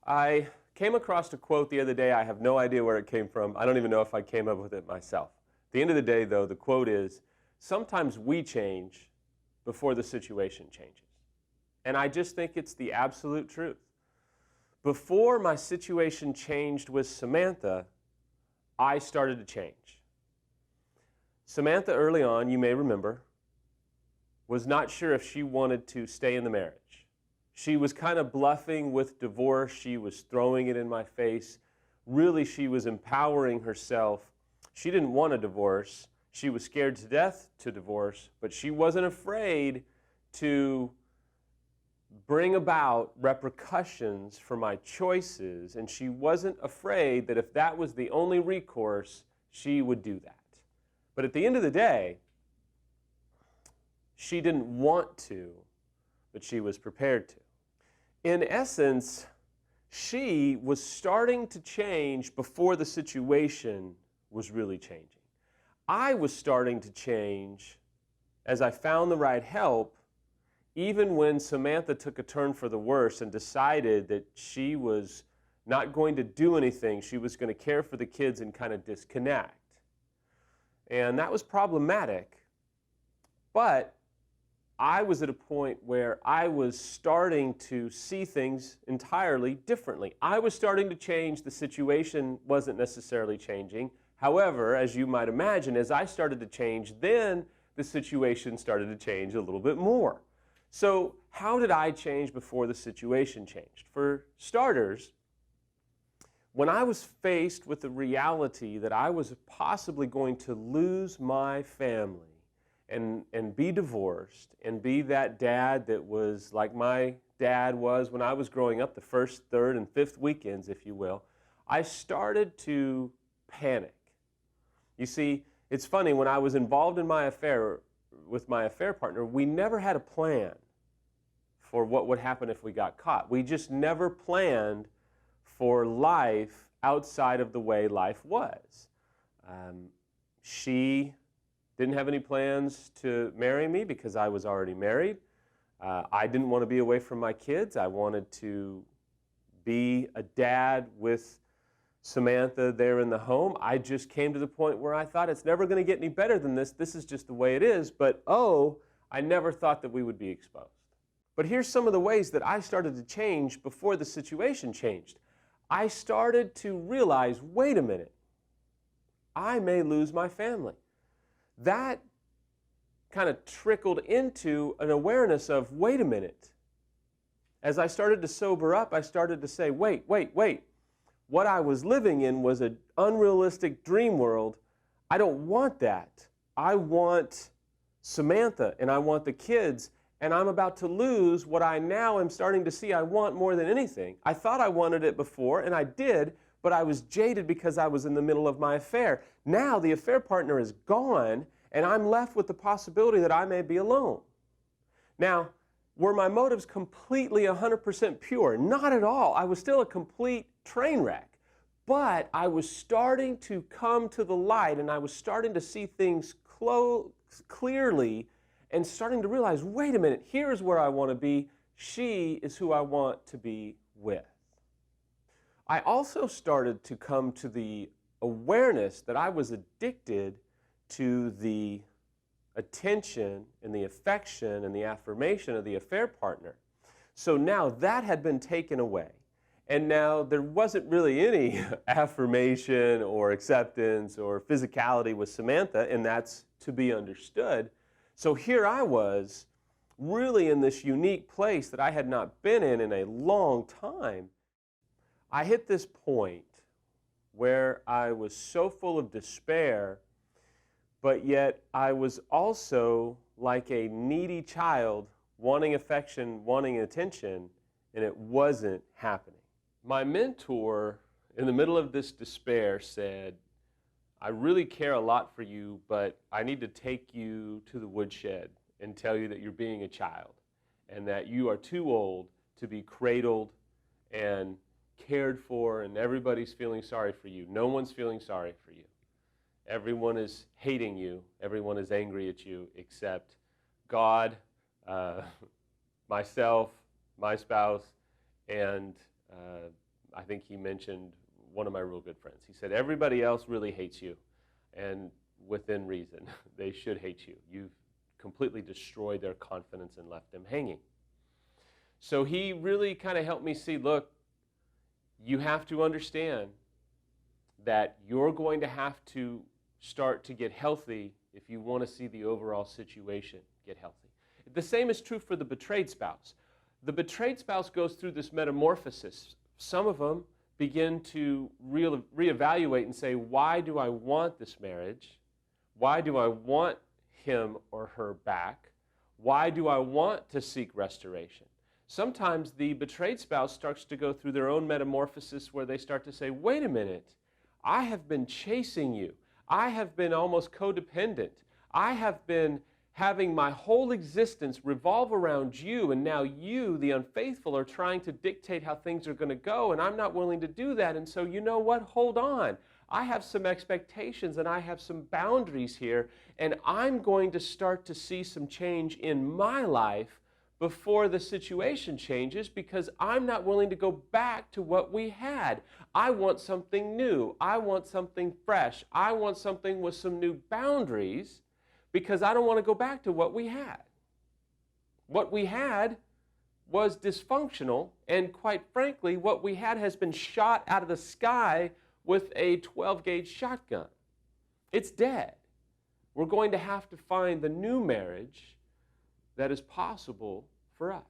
I came across a quote the other day. I have no idea where it came from. I don't even know if I came up with it myself. At the end of the day, though, the quote is, sometimes we change before the situation changes. And I just think it's the absolute truth. Before my situation changed with Samantha, I started to change. Samantha, early on, you may remember, was not sure if she wanted to stay in the marriage. She was kind of bluffing with divorce. She was throwing it in my face. Really, she was empowering herself. She didn't want a divorce. She was scared to death to divorce, but she wasn't afraid to bring about repercussions for my choices, and she wasn't afraid that if that was the only recourse, she would do that. But at the end of the day, she didn't want to, but she was prepared to. In essence, she was starting to change before the situation was really changing. I was starting to change as I found the right help, even when Samantha took a turn for the worse and decided that she was not going to do anything. She was going to care for the kids and kind of disconnect. And that was problematic, but I was at a point where I was starting to see things entirely differently. I was starting to change. The situation wasn't necessarily changing. However, as you might imagine, as I started to change, then the situation started to change a little bit more. So how did I change before the situation changed? For starters, when I was faced with the reality that I was possibly going to lose my family and be divorced and be that dad that was like my dad was when I was growing up, the first, third, and fifth weekends, if you will, I started to panic. You see, it's funny, when I was involved in my affair with my affair partner, we never had a plan for what would happen if we got caught. We just never planned for life outside of the way life was. She didn't have any plans to marry me because I was already married. I didn't want to be away from my kids. I wanted to be a dad with Samantha there in the home. I just came to the point where I thought it's never going to get any better than this. This is just the way it is. But I never thought that we would be exposed. But here's some of the ways that I started to change before the situation changed. I started to realize, wait a minute, I may lose my family. That kind of trickled into an awareness of, wait a minute. As I started to sober up, I started to say, wait. What I was living in was an unrealistic dream world. I don't want that. I want Samantha and I want the kids, and I'm about to lose what I now am starting to see I want more than anything. I thought I wanted it before, and I did, but I was jaded because I was in the middle of my affair. Now the affair partner is gone, and I'm left with the possibility that I may be alone. Now, were my motives completely 100% pure? Not at all. I was still a complete train wreck. But I was starting to come to the light, and I was starting to see things clearly and starting to realize, wait a minute, here's where I want to be. She is who I want to be with. I also started to come to the awareness that I was addicted to the attention and the affection and the affirmation of the affair partner. So now that had been taken away. And now there wasn't really any affirmation or acceptance or physicality with Samantha, and that's to be understood. So here I was, really in this unique place that I had not been in a long time. I hit this point where I was so full of despair, but yet I was also like a needy child wanting affection, wanting attention, and it wasn't happening. My mentor, in the middle of this despair, said, I really care a lot for you, but I need to take you to the woodshed and tell you that you're being a child and that you are too old to be cradled and cared for, and everybody's feeling sorry for you. No one's feeling sorry for you. Everyone is hating you. Everyone is angry at you except God, myself, my spouse, and I think he mentioned one of my real good friends. He said, everybody else really hates you, and within reason. They should hate you. You've completely destroyed their confidence and left them hanging. So he really kind of helped me see, look, you have to understand that you're going to have to start to get healthy if you want to see the overall situation get healthy. The same is true for the betrayed spouse. The betrayed spouse goes through this metamorphosis. Some of them begin to reevaluate and say, why do I want this marriage? Why do I want him or her back? Why do I want to seek restoration? Sometimes the betrayed spouse starts to go through their own metamorphosis where they start to say, wait a minute, I have been chasing you. I have been almost codependent. I have been having my whole existence revolve around you, and now you, the unfaithful, are trying to dictate how things are going to go, and I'm not willing to do that. And so you know what? Hold on. I have some expectations and I have some boundaries here, and I'm going to start to see some change in my life before the situation changes, because I'm not willing to go back to what we had. I want something new. I want something fresh. I want something with some new boundaries, because I don't want to go back to what we had. What we had was dysfunctional, and quite frankly, what we had has been shot out of the sky with a 12-gauge shotgun. It's dead. We're going to have to find the new marriage that is possible for us.